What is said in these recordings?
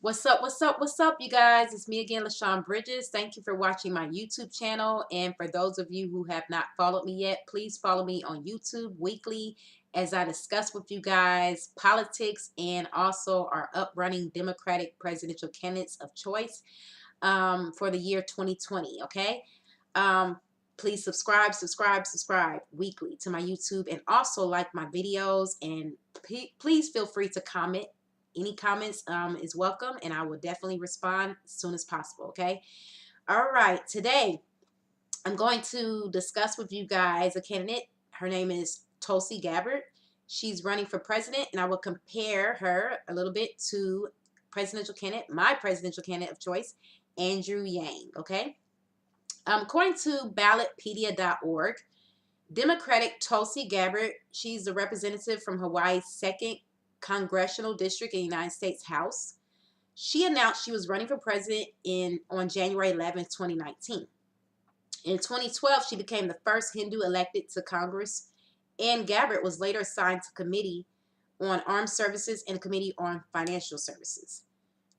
What's up? What's up? What's up, you guys? It's me again, LaShawn Bridges. Thank you for watching my YouTube channel. And for those of you who have not followed me yet, please follow me on YouTube weekly as I discuss with you guys politics and also our up-running Democratic presidential candidates of choice for the year 2020. Okay. Um, please subscribe weekly to my YouTube and also like my videos. And please feel free to comment. Any comments is welcome, and I will definitely respond as soon as possible. Okay. All right. Today, I'm going to discuss with you guys a candidate. Her name is Tulsi Gabbard. She's running for president, and I will compare her a little bit to my presidential candidate of choice, Andrew Yang. Okay. According to ballotpedia.org, Democratic Tulsi Gabbard, she's the representative from Hawaii's 2nd Congressional District in the United States House. She announced she was running for president on January 11th, 2019. In 2012, she became the first Hindu elected to Congress, and Gabbard was later assigned to Committee on Armed Services and Committee on Financial Services.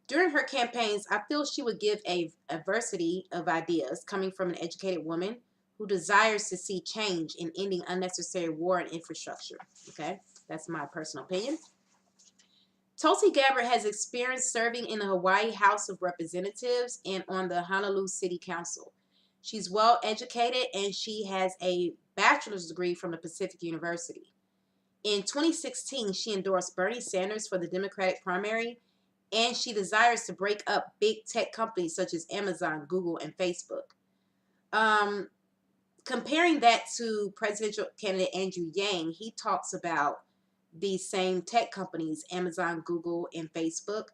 During her campaigns, I feel she would give a diversity of ideas coming from an educated woman who desires to see change in ending unnecessary war and infrastructure. Okay, that's my personal opinion. Tulsi Gabbard has experience serving in the Hawaii House of Representatives and on the Honolulu City Council. She's well educated and she has a bachelor's degree from the Pacific University. In 2016, she endorsed Bernie Sanders for the Democratic primary, and she desires to break up big tech companies such as Amazon, Google, and Facebook. Comparing that to presidential candidate Andrew Yang, he talks about these same tech companies, Amazon, Google, and Facebook.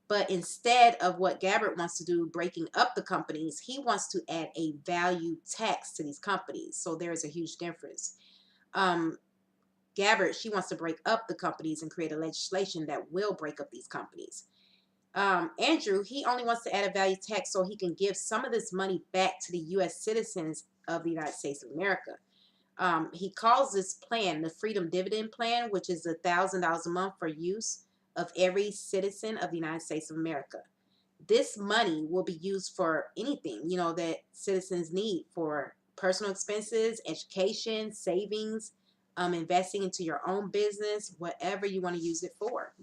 But instead of what Gabbard wants to do, breaking up the companies, he wants to add a value tax to these companies. So there is a huge difference. Gabbard, she wants to break up the companies and create a legislation that will break up these companies. Andrew, he only wants to add a value tax so he can give some of this money back to the U.S. citizens of the United States of America. He calls this plan the Freedom Dividend Plan, which is $1,000 a month for use of every citizen of the United States of America. This money will be used for anything, that citizens need for personal expenses, education, savings, investing into your own business, whatever you want to use it for,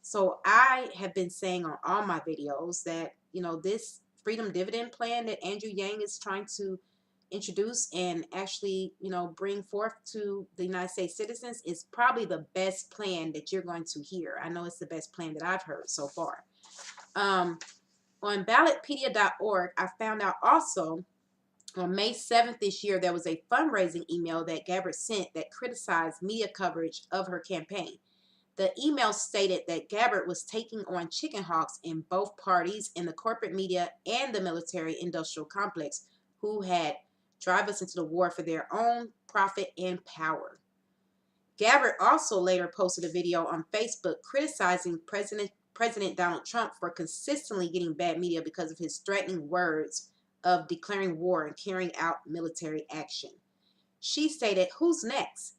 So I have been saying on all my videos that, this Freedom Dividend Plan that Andrew Yang is trying to introduce and actually, bring forth to the United States citizens is probably the best plan that you're going to hear. I know it's the best plan that I've heard so far. On ballotpedia.org, I found out also on May 7th this year, there was a fundraising email that Gabbard sent that criticized media coverage of her campaign. The email stated that Gabbard was taking on chicken hawks in both parties, in the corporate media and the military-industrial complex, who had drive us into the war for their own profit and power. Gabbard also later posted a video on Facebook criticizing President Donald Trump for consistently getting bad media because of his threatening words of declaring war and carrying out military action. She stated, "Who's next?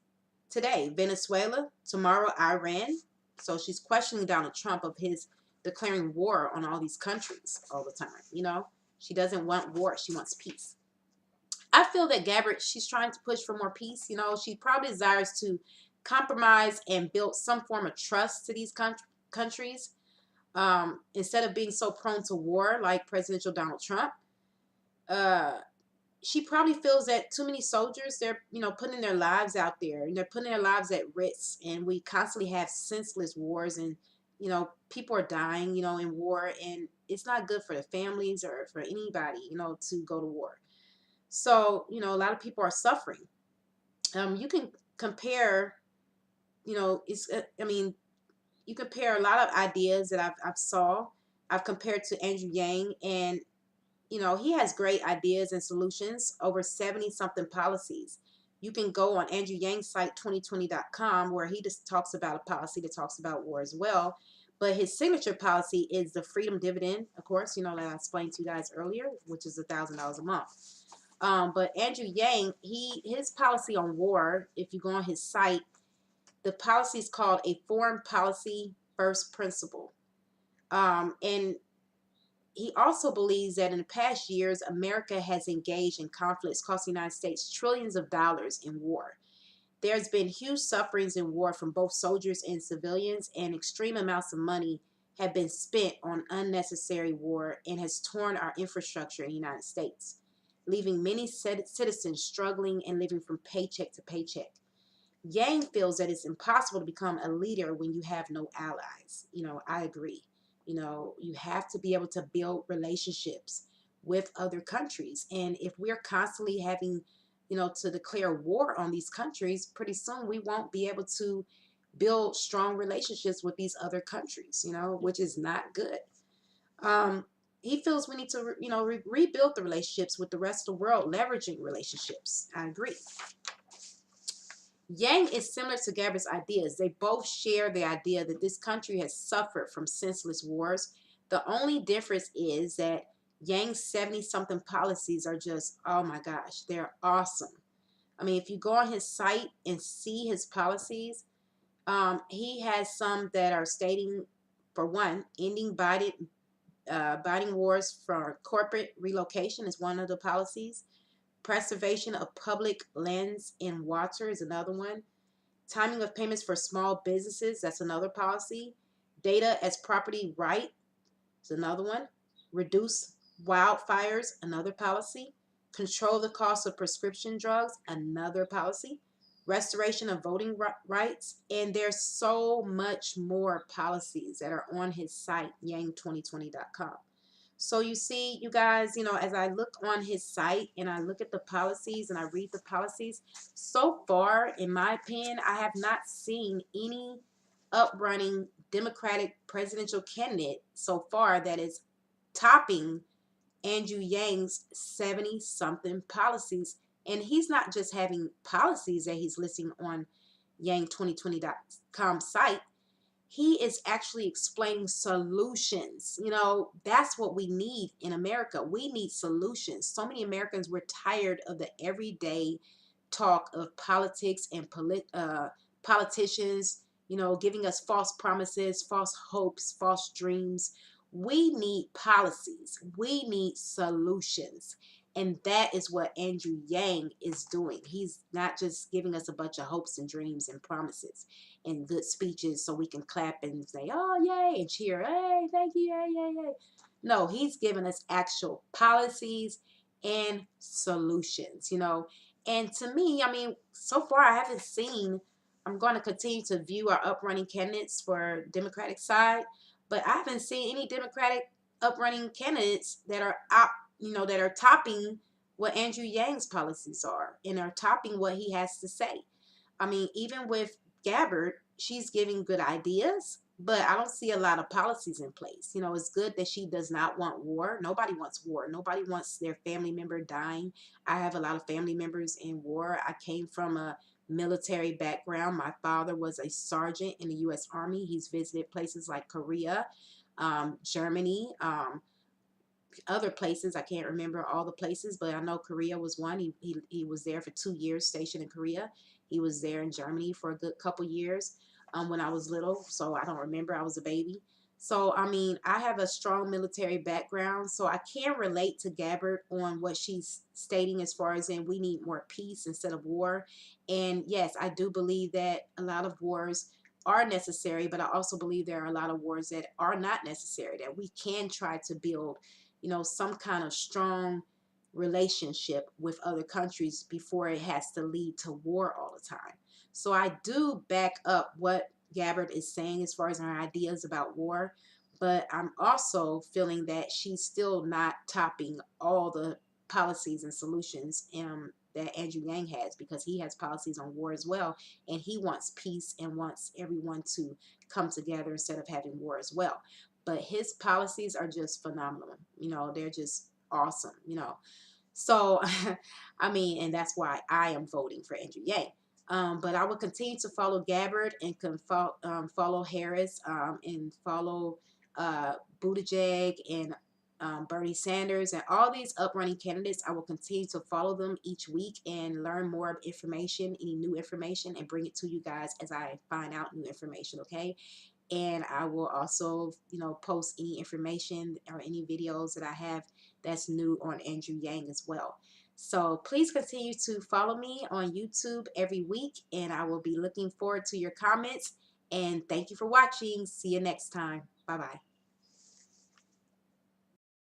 Today, Venezuela. Tomorrow, Iran." So she's questioning Donald Trump of his declaring war on all these countries all the time. She doesn't want war. She wants peace. I feel that Gabbard, she's trying to push for more peace. She probably desires to compromise and build some form of trust to these countries instead of being so prone to war like presidential Donald Trump. She probably feels that too many soldiers, they're, putting their lives out there and they're putting their lives at risk. And we constantly have senseless wars and, people are dying, in war. And it's not good for the families or for anybody, to go to war. So, a lot of people are suffering. You can compare, you compare a lot of ideas that I've compared to Andrew Yang, and, he has great ideas and solutions, over 70-something policies. You can go on Andrew Yang's site, 2020.com, where he just talks about a policy that talks about war as well. But his signature policy is the Freedom Dividend, of course, that I explained to you guys earlier, which is $1,000 a month. But Andrew Yang, his policy on war, if you go on his site, the policy is called a Foreign Policy First Principle. And he also believes that in the past years, America has engaged in conflicts costing the United States trillions of dollars in war. There's been huge sufferings in war from both soldiers and civilians, and extreme amounts of money have been spent on unnecessary war and has torn our infrastructure in the United States, leaving many citizens struggling and living from paycheck to paycheck. Yang feels that it's impossible to become a leader when you have no allies. I agree. You have to be able to build relationships with other countries. And if we're constantly having, to declare war on these countries, pretty soon we won't be able to build strong relationships with these other countries, which is not good. Um, he feels we need to, rebuild the relationships with the rest of the world, leveraging relationships. I agree. Yang is similar to Gabbart's ideas. They both share the idea that this country has suffered from senseless wars. The only difference is that Yang's 70-something policies are just, oh my gosh, they're awesome. I mean, if you go on his site and see his policies, he has some that are stating, for one, ending biting wars for corporate relocation is one of the policies. Preservation of public lands and water is another one. Timing of payments for small businesses, that's another policy. Data as property right is another one. Reduce wildfires, another policy. Control the cost of prescription drugs, another policy. Restoration of voting rights. And there's so much more policies that are on his site, yang2020.com. So you see, you guys, as I look on his site and I look at the policies and I read the policies, so far, in my opinion, I have not seen any uprunning Democratic presidential candidate so far that is topping Andrew Yang's 70-something policies. And he's not just having policies that he's listing on yang2020.com site. He is actually explaining solutions. That's what we need in America. We need solutions. So many Americans, we're tired of the everyday talk of politics and politicians, giving us false promises, false hopes, false dreams. We need policies. We need solutions. And that is what Andrew Yang is doing. He's not just giving us a bunch of hopes and dreams and promises and good speeches so we can clap and say, oh, yay, and cheer, hey, thank you, yay, yay, yay. No, he's giving us actual policies and solutions, And to me, I mean, so far I haven't seen, I'm going to continue to view our uprunning candidates for Democratic side, but I haven't seen any Democratic uprunning candidates that are out, that are topping what Andrew Yang's policies are and are topping what he has to say. I mean, even with Gabbard, she's giving good ideas, but I don't see a lot of policies in place. It's good that she does not want war. Nobody wants war. Nobody wants their family member dying. I have a lot of family members in war. I came from a military background. My father was a sergeant in the U.S. Army. He's visited places like Korea, Germany, other places. I can't remember all the places, but I know Korea was one. He was there for 2 years, stationed in Korea. He was there in Germany for a good couple years when I was little, so I don't remember. I was a baby. So, I mean, I have a strong military background, so I can relate to Gabbard on what she's stating as far as in we need more peace instead of war. And yes, I do believe that a lot of wars are necessary, but I also believe there are a lot of wars that are not necessary, that we can try to build some kind of strong relationship with other countries before it has to lead to war all the time. So I do back up what Gabbard is saying as far as her ideas about war, but I'm also feeling that she's still not topping all the policies and solutions that Andrew Yang has, because he has policies on war as well, and he wants peace and wants everyone to come together instead of having war as well. But his policies are just phenomenal. They're just awesome. So, I mean, and that's why I am voting for Andrew Yang. But I will continue to follow Gabbard and follow Harris and follow Buttigieg and Bernie Sanders and all these uprunning candidates. I will continue to follow them each week and learn more information, any new information, and bring it to you guys as I find out new information, okay? and I will also, post any information or any videos that I have that's new on Andrew Yang as well. So please continue to follow me on YouTube every week, and I will be looking forward to your comments. And thank you for watching. See you next time. Bye bye.